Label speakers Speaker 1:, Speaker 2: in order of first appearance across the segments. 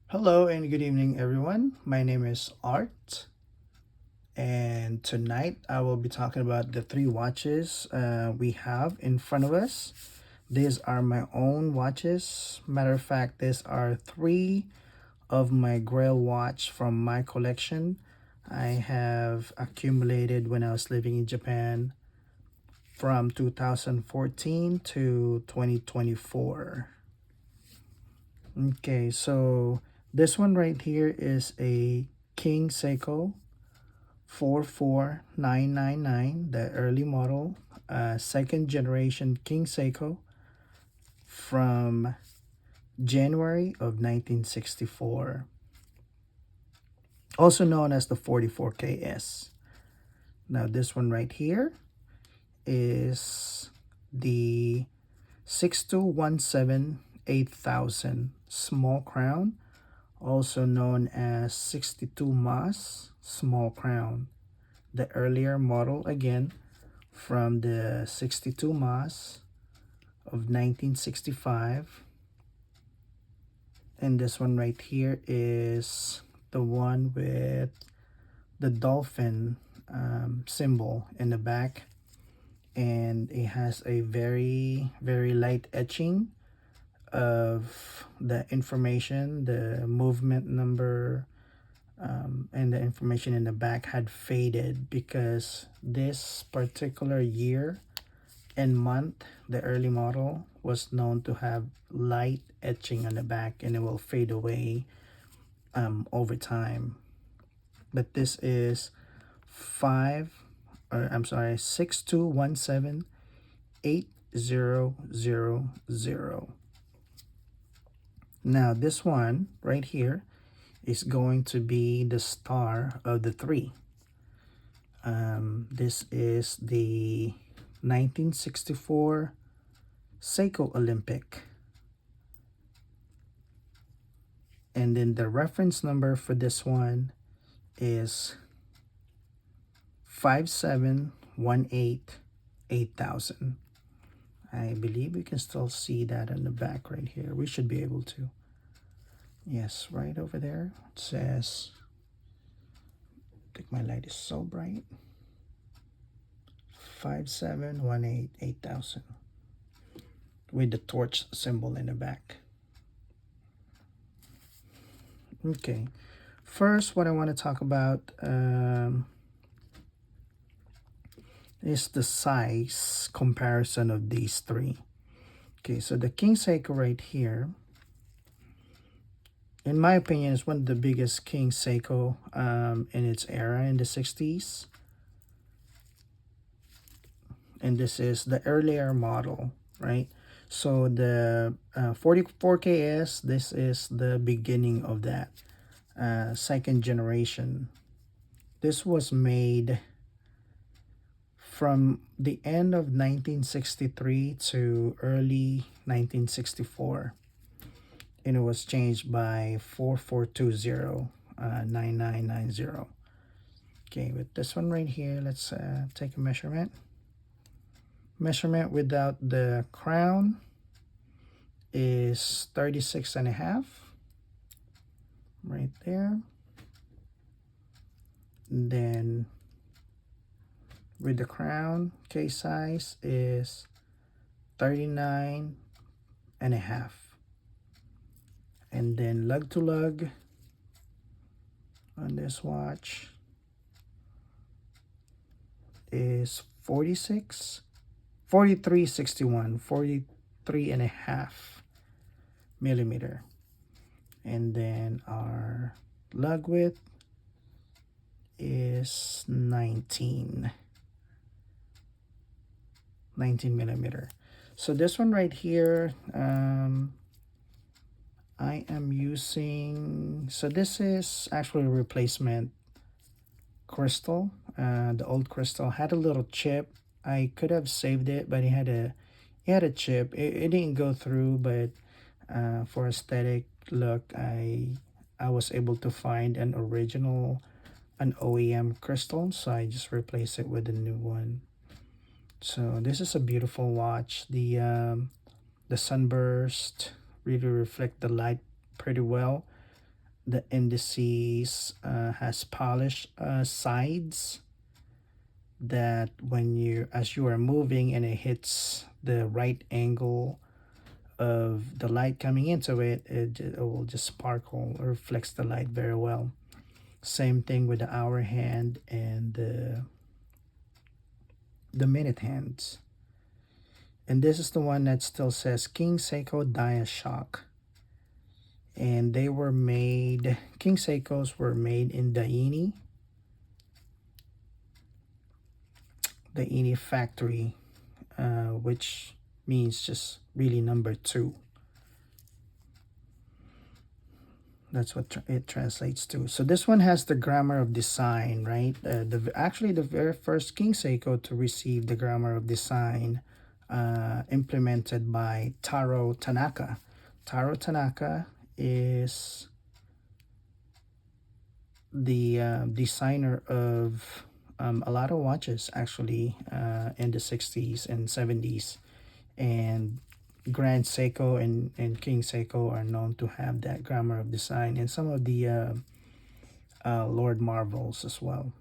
Speaker 1: Hello and good evening, everyone. My name is Art, and tonight I will be talking about the three watches we have in front of us. These are my own watches. Matter of fact, these are three of my Grail watch from my collection. I have accumulated when I was living in Japan from 2014 to 2024. Okay, so this one right here is a King Seiko 44999, the early model, second generation King Seiko from January of 1964, also known as the 44KS. Now, this one right here is the 6217 8000 small crown, also known as 62 Mas small crown. The earlier model again from the 62 Mas of 1965. And this one right here is the one with the dolphin symbol in the back, and it has a very light etching of the information, the movement number, and the information in the back had faded because this particular year and month, the early model, was known to have light etching on the back, and it will fade away over time. But this is 62178000. Now this one right here is going to be the star of the three. This is the 1964 Seiko Olympic. And then the reference number for this one is 57188000. I believe we can still see that on the back right here. We should be able to. Yes, right over there. It says, I think my light is so bright. 57188000 with the torch symbol in the back. Okay, first what I want to talk about is the size comparison of these three. Okay, so the King Seiko right here, in my opinion, is one of the biggest King Seiko in its era in the 60s. And this is the earlier model, right? So the 44KS, this is the beginning of that second generation. This was made from the end of 1963 to early 1964, and it was changed by 4420 9990. Okay, with this one right here, let's take a measurement. Measurement without the crown is 36 and a half, right there. And then with the crown, case size is 39 and a half. And then lug to lug on this watch is 4361, 43 and a half millimeter. And then our lug width is 19 millimeter. So this one right here, I am using, so this is actually a replacement crystal. The old crystal had a little chip. I could have saved it, but it had a chip. It didn't go through, but for aesthetic look, I was able to find an original, an OEM crystal, so I just replaced it with a new one. So this is a beautiful watch. The sunburst really reflect the light pretty well. the indices has polished sides that when you as you are moving and it hits the right angle of the light coming into it, it will just sparkle or reflects the light very well. Same thing with the hour hand and the minute hands. And this is the one that still says King Seiko Dia-Shock. And they were made, King Seikos were made in the Ini factory, which means just really number 2. That's what it translates to. So this one has the grammar of design, right? Actually, the very first King Seiko to receive the grammar of design, implemented by Taro Tanaka. Taro Tanaka is the designer of a lot of watches, actually, in the 60s and 70s. And Grand Seiko and King Seiko are known to have that grammar of design, and some of the Lord Marvels as well.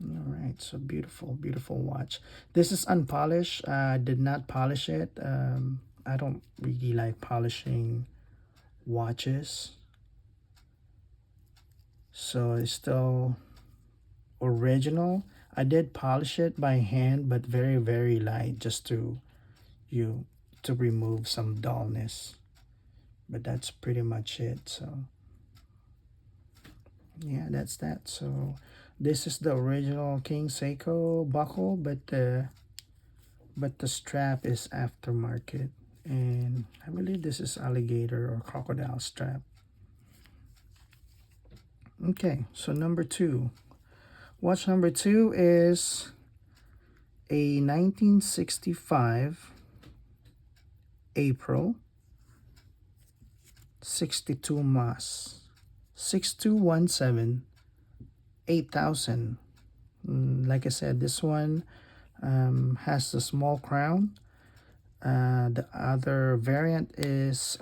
Speaker 1: All right, so beautiful, beautiful watch. This is unpolished. I did not polish it. I don't really like polishing watches, so it's still original. I did polish it by hand, but very, very light, just to remove some dullness. But that's pretty much it. So yeah, that's that. So this is the original King Seiko buckle, but the strap is aftermarket, and I believe this is alligator or crocodile strap. Okay, so number 2. Watch number 2 is a 1965 April 62 Mas 6217 8000. Like I said, this one has the small crown. The other variant is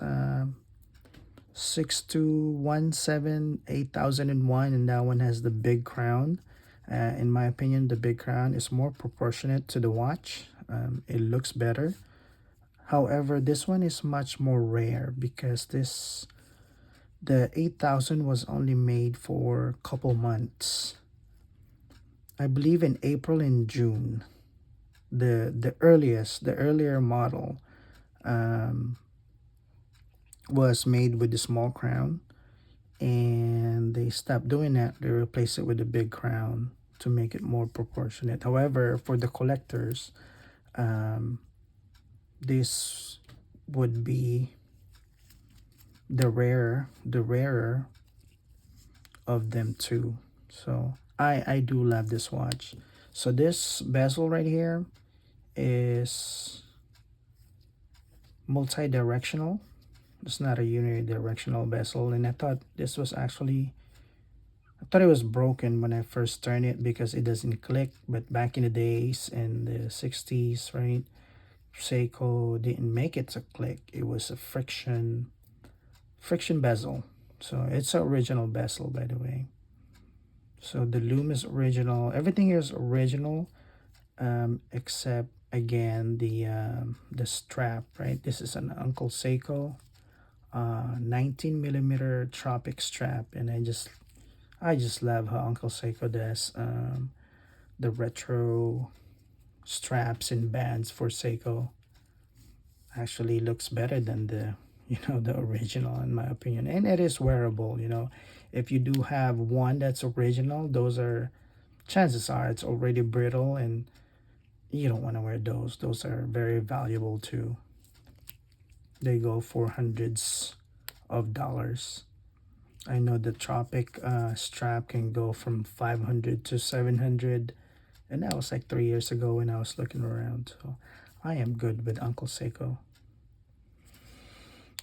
Speaker 1: 6217 8001, and that one has the big crown. In my opinion, the big crown is more proportionate to the watch. It looks better. However, this one is much more rare because the 8000 was only made for a couple months. I believe in April and June. The earlier model was made with the small crown, and they stopped doing that. They replaced it with a big crown to make it more proportionate. However, for the collectors, this would be the rarer of them too. So I do love this watch. So this bezel right here is multi-directional. It's not a unidirectional bezel, and I thought this was actually, I thought it was broken when I first turned it because it doesn't click. But back in the days in the 60s, right, Seiko didn't make it to click. It was a friction bezel. So it's an original bezel, by the way. So the loom is original. Everything is original, except again the strap, right? This is an Uncle Seiko 19 millimeter tropic strap, and I just love how Uncle Seiko does the retro straps and bands for Seiko. Actually looks better than the the original, in my opinion, and it is wearable. If you do have one that's original, those are, chances are it's already brittle, and you don't want to wear those. Those are very valuable too. They go for hundreds of dollars. I know the tropic strap can go from 500 to 700, and that was like 3 years ago when I was looking around. So I am good with Uncle Seiko.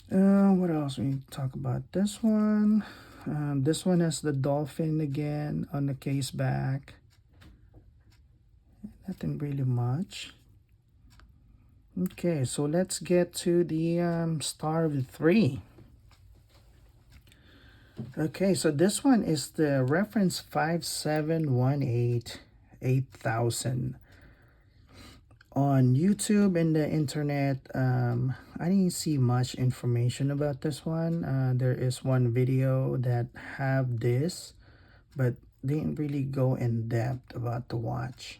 Speaker 1: What else we need to talk about? This one has the dolphin again on the case back. Nothing really much. Okay, so let's get to the star of the three. Okay, so this one is the reference 5718 8000. On YouTube and the internet, I didn't see much information about this one. There is one video that have this, but they didn't really go in depth about the watch.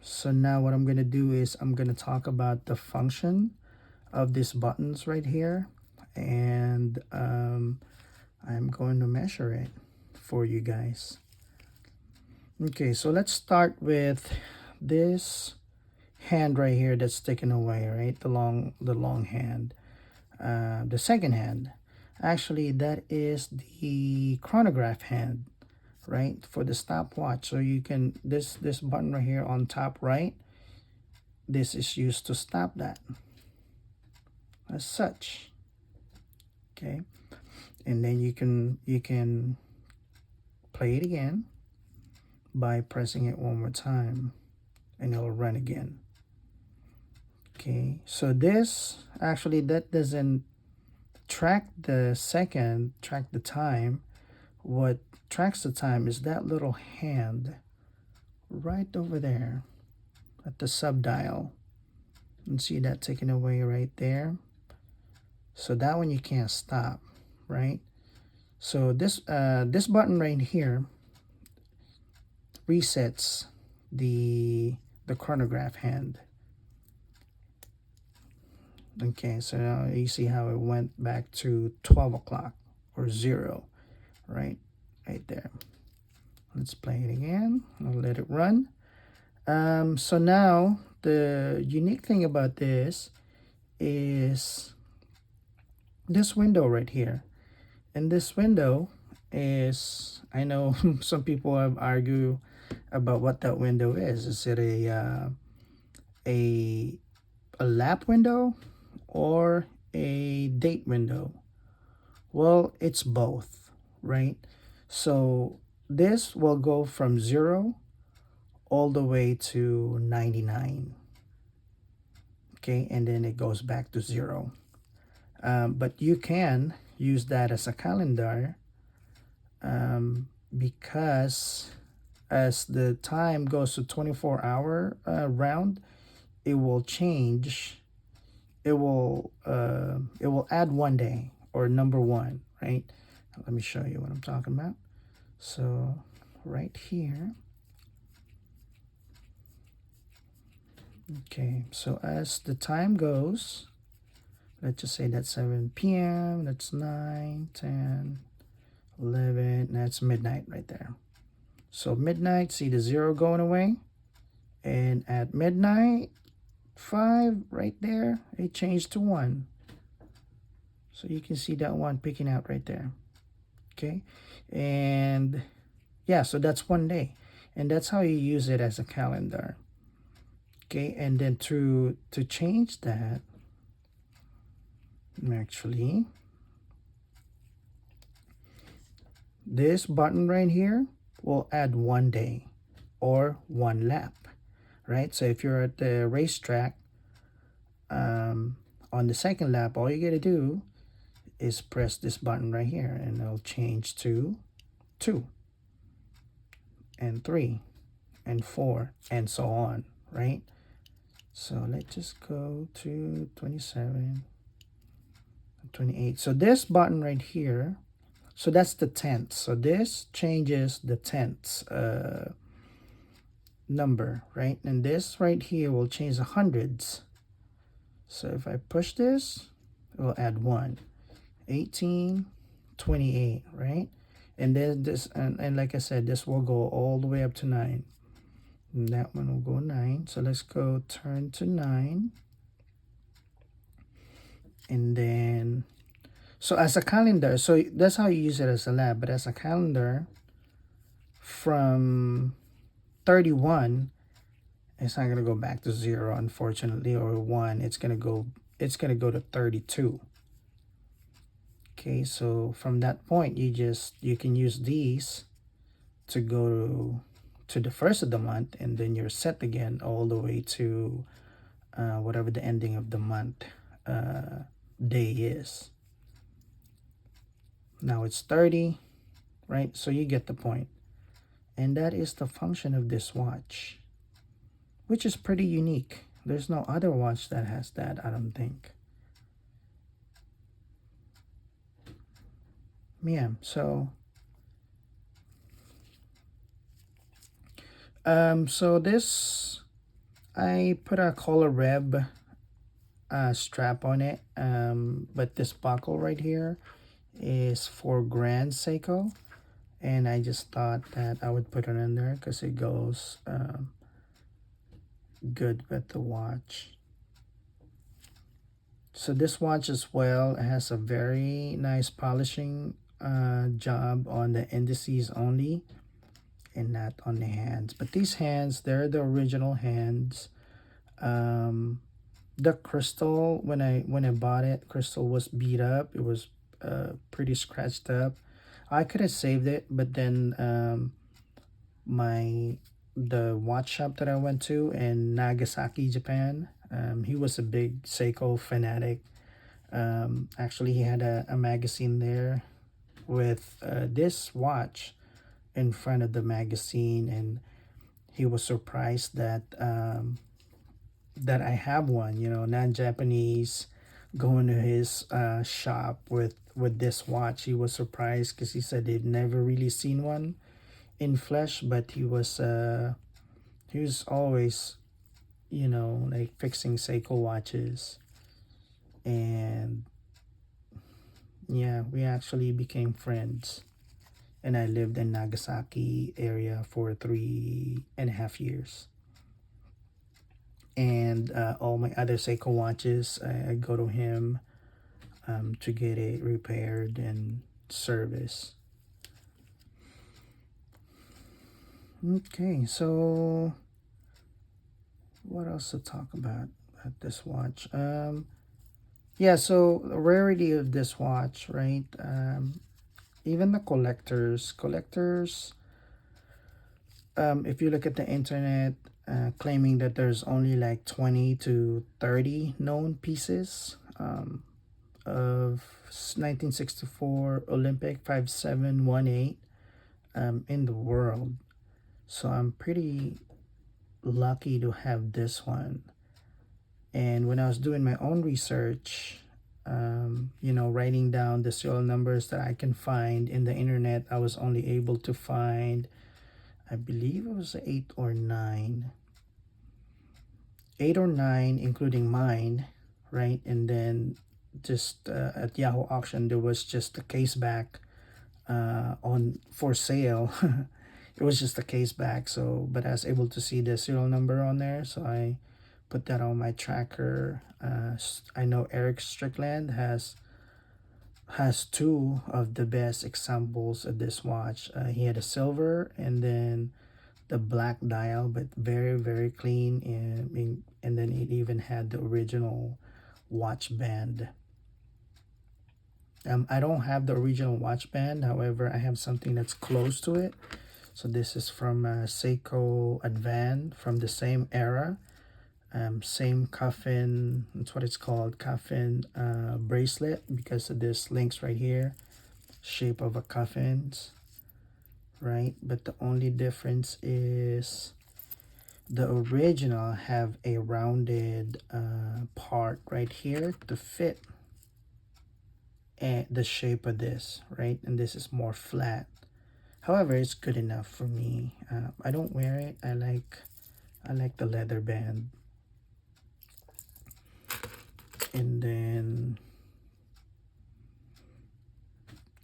Speaker 1: So now what I'm gonna do is I'm gonna talk about the function of these buttons right here, and I'm going to measure it for you guys. Okay, so let's start with this hand right here that's sticking away, right? The long hand. The second hand, actually that is the chronograph hand, right? For the stopwatch. So you can this button right here on top right, this is used to stop that as such. Okay, and then you can play it again by pressing it one more time, and it'll run again. Okay, so this actually that doesn't track the time. What tracks the time is that little hand right over there at the sub dial. And see that taken away right there. So that one you can't stop, right? So this button right here resets the chronograph hand. Okay, so now you see how it went back to 12 o'clock or 0, right there. Let's play it again. I'll let it run. So now the unique thing about this is this window right here. And this window is, I know some people have argued about what that window is. Is it a lap window or a date window? Well, it's both, right? So this will go from 0 all the way to 99. Okay, and then it goes back to 0. But you can use that as a calendar, because as the time goes to 24-hour round, it will change. It will add 1 day or number 1, right? Let me show you what I'm talking about. So right here. Okay, so as the time goes, let's just say that's 7 p.m., that's 9, 10, 11, that's midnight right there. So midnight, see the 0 going away, and at midnight 5 right there, it changed to 1. So you can see that 1 picking out right there. Okay, and yeah, so that's 1 day, and that's how you use it as a calendar. Okay, and then to change that, actually this button right here will add 1 day or 1 lap, right? So if you're at the racetrack, on the second lap, all you gotta do is press this button right here, and it'll change to 2 and 3 and 4 and so on, right? So let's just go to 27, 28. So this button right here, so that's the tenths. So this changes the tenths number, right? And this right here will change the hundreds. So if I push this, it will add 1, 18, 28, right? And then this, and like I said, this will go all the way up to 9. And that one will go 9. So let's go turn to 9. And then, so as a calendar, so that's how you use it as a lab. But as a calendar, from 31, it's not going to go back to 0, unfortunately, or 1. It's going to go to 32. Okay, so from that point, you can use these to go to the first of the month, and then you're set again all the way to whatever the ending of the month day is. Now it's 30, right? So you get the point. And that is the function of this watch, which is pretty unique. There's no other watch that has that, I don't think. Yeah, so this, I put a collar reb strap on it, but this buckle right here is for Grand Seiko, and I just thought that I would put it in there because it goes good with the watch. So this watch as well has a very nice polishing job on the indices only, and not on the hands. But these hands, they're the original hands. The crystal, when I bought it, crystal was beat up. It was pretty scratched up. I could have saved it, but then my the watch shop that I went to in Nagasaki, Japan, he was a big Seiko fanatic. Actually, he had a magazine there with this watch in front of the magazine, and he was surprised that I have one, non-Japanese, going to his shop with this watch. He was surprised because he said they'd never really seen one in flesh, but he was always, like fixing Seiko watches. And yeah, we actually became friends. And I lived in Nagasaki area for 3.5 years. And all my other Seiko watches, I go to him to get it repaired and service. Okay, so what else to talk about this watch? Yeah, so the rarity of this watch, right? Even the collectors, if you look at the internet, claiming that there's only like 20 to 30 known pieces of 1964 Olympic 5718 in the world. So I'm pretty lucky to have this one. And when I was doing my own research, writing down the serial numbers that I can find in the internet, I was only able to find, I believe it was eight or nine, including mine, right? And then just at Yahoo auction, there was just a case back on for sale. It was just a case back. So, but I was able to see the serial number on there, so I put that on my tracker. I know Eric Strickland has two of the best examples of this watch. He had a silver and then the black dial, but very very clean, and then it even had the original watch band. I don't have the original watch band, however I have something that's close to it. So this is from Seiko Advan from the same era. Same coffin, that's what it's called, coffin bracelet, because of this links right here, shape of a coffins, right? But the only difference is the original have a rounded part right here to fit the shape of this, right? And this is more flat. However, it's good enough for me. I don't wear it. I like the leather band. And then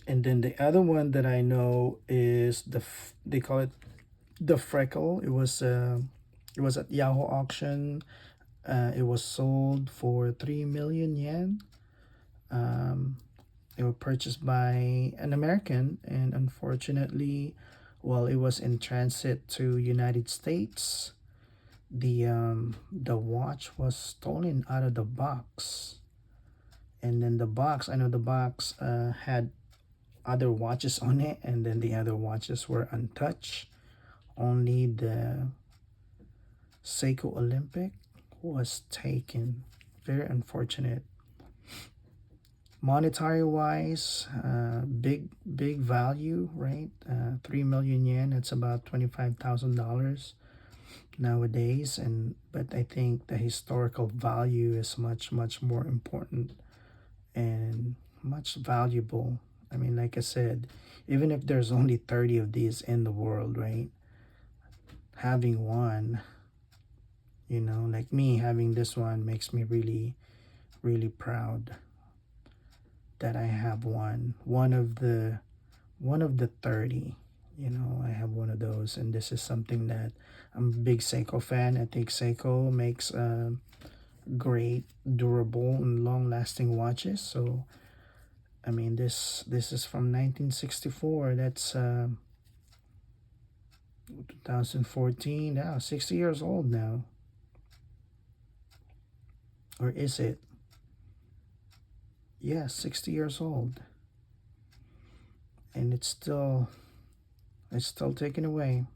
Speaker 1: the other one that I know is they call it the freckle. It was at Yahoo auction. It was sold for 3 million yen. It was purchased by an American, and unfortunately, while it was in transit to United States, the watch was stolen out of the box. And then the box, I know the box had other watches on it, and then the other watches were untouched. Only the Seiko Olympic was taken. Very unfortunate. Monetary wise, big value, right? 3 million yen, that's about $25,000 nowadays. And but I think the historical value is much more important and much valuable. I mean, like I said, even if there's only 30 of these in the world, right? Having one, like me, having this one makes me really proud that I have one of the 30. I have one of those, and this is something that I'm a big Seiko fan. I think Seiko makes great, durable, and long-lasting watches. So, I mean, this is from 1964. That's 2014. Now, 60 years old now, or is it? Yeah, 60 years old, and it's still taken away.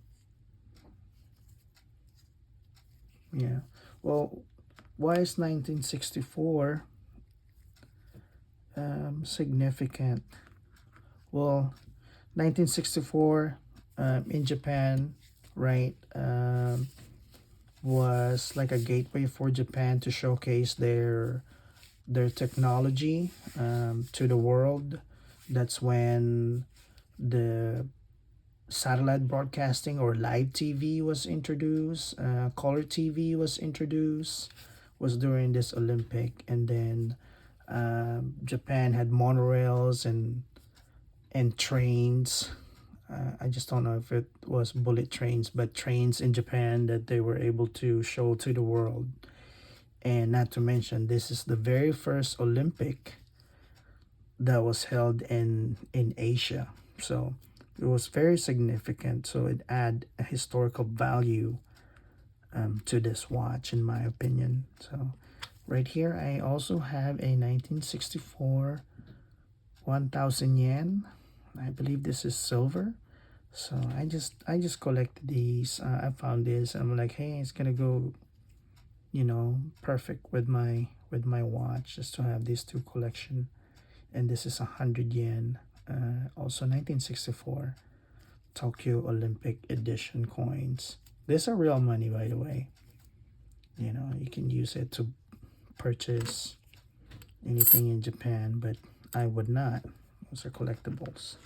Speaker 1: Yeah. Well, why is 1964 significant? Well, 1964 in Japan, right, was like a gateway for Japan to showcase their technology to the world. That's when the satellite broadcasting or live TV was introduced. Color TV was introduced. Was during this Olympic, and then Japan had monorails and trains. I just don't know if it was bullet trains, but trains in Japan that they were able to show to the world. And not to mention, this is the very first Olympic that was held in Asia. So it was very significant. So it add a historical value to this watch, in my opinion. So right here, I also have a 1964 1,000 yen. I believe this is silver. So I just collected these. I found this. I'm like, hey, it's gonna go, perfect with my watch, just to have these two collection. And this is 100 yen. Also 1964 Tokyo Olympic edition coins. These are real money, by the way. You can use it to purchase anything in Japan, but I would not. Those are collectibles.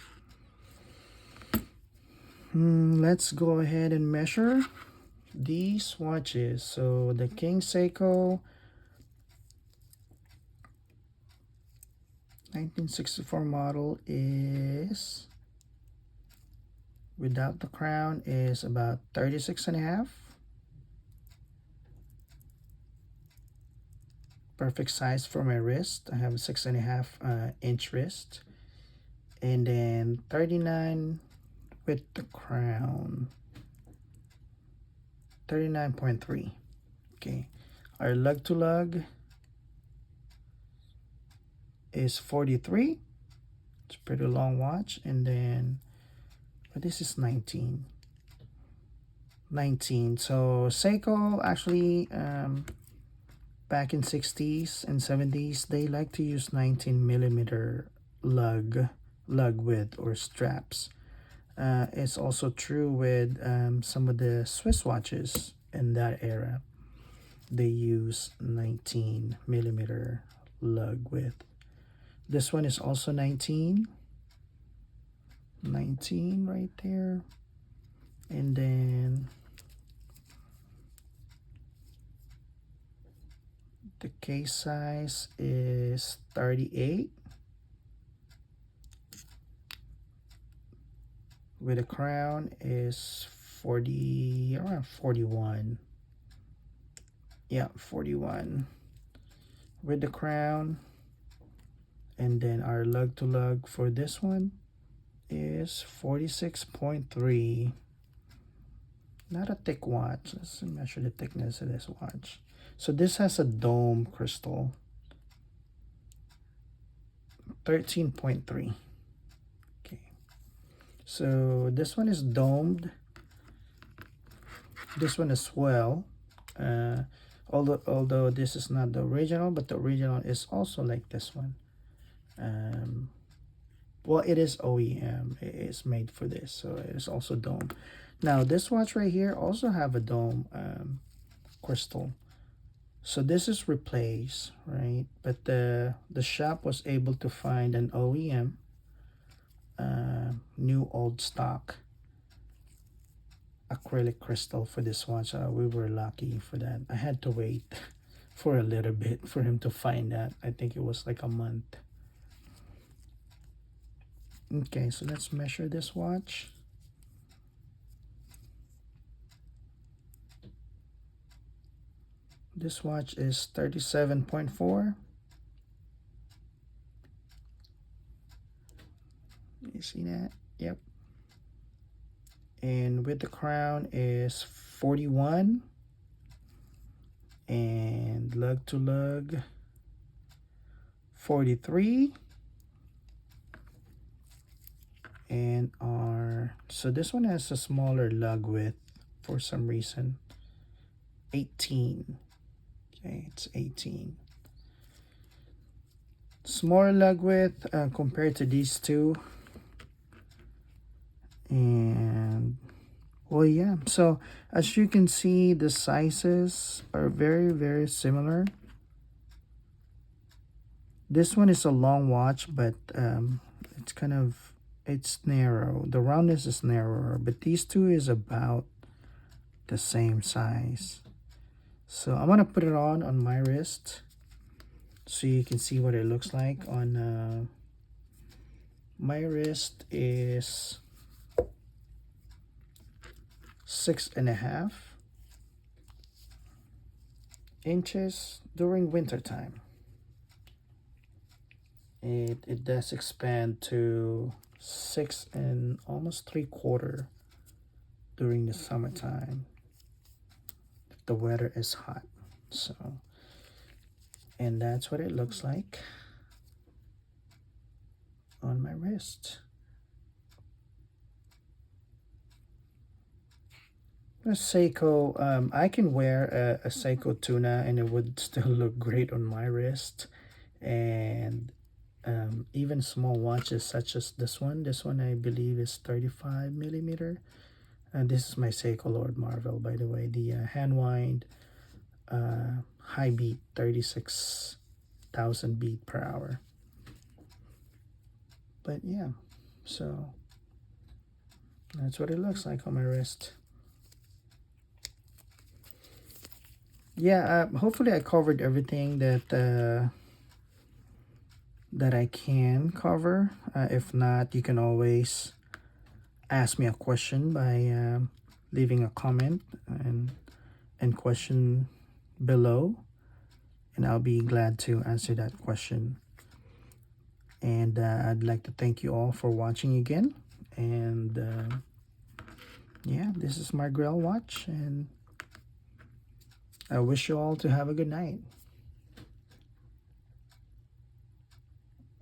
Speaker 1: Let's go ahead and measure these watches. So the King Seiko 1964 model is, without the crown, is about 36 and a half. Perfect size for my wrist. I have a 6.5 inch wrist. And then 39 with the crown. 39.3. Okay. Our lug to lug is 43. It's a pretty long watch. And then, but this is 19. 19. So Seiko actually, back in 60s and 70s, they like to use 19 millimeter lug width or straps. It's also true with some of the Swiss watches in that era. They use 19 millimeter lug width. This one is also 19 right there. And then the case size is 38 with a crown is 40, around 41. Yeah, 41 with the crown. And then our lug to lug for this one is 46.3. Not a thick watch. Let's measure the thickness of this watch. So this has a dome crystal. 13.3. Okay. So this one is domed. This one as well. Although this is not the original, but the original is also like this one. Well, it is OEM. It's made for this, so it is also dome. Now this watch right here also have a dome crystal. So this is replaced, right? But the shop was able to find an OEM, new old stock acrylic crystal for this watch. We were lucky for that. I had to wait for a little bit for him to find that. I think it was like a month. Okay, so let's measure this watch. This watch is 37.4. You see that? Yep. And with the crown is 41. And lug to lug 43. And so this one has a smaller lug width for some reason. 18. Okay, it's 18. Smaller lug width compared to these two. And well, yeah, so as you can see, the sizes are very, very similar. This one is a long watch, but it's narrow. The roundness is narrower, but these two is about the same size. So I'm gonna put it on my wrist so you can see what it looks like. On my wrist is 6.5 inches during winter time. It does expand to 6 and almost 3/4 during the summertime if the weather is hot. So, and that's what it looks like on my wrist. A Seiko, I can wear a Seiko tuna and it would still look great on my wrist. And even small watches such as this one I believe is 35 millimeter. And this is my Seiko Lord Marvel, by the way, the hand wind high beat, 36,000 beat per hour. But yeah, so that's what it looks like on my wrist. Yeah, hopefully I covered everything that I can cover. If not, you can always ask me a question by leaving a comment and question below, and I'll be glad to answer that question. And I'd like to thank you all for watching again. And yeah, this is my Grail watch, and I wish you all to have a good night.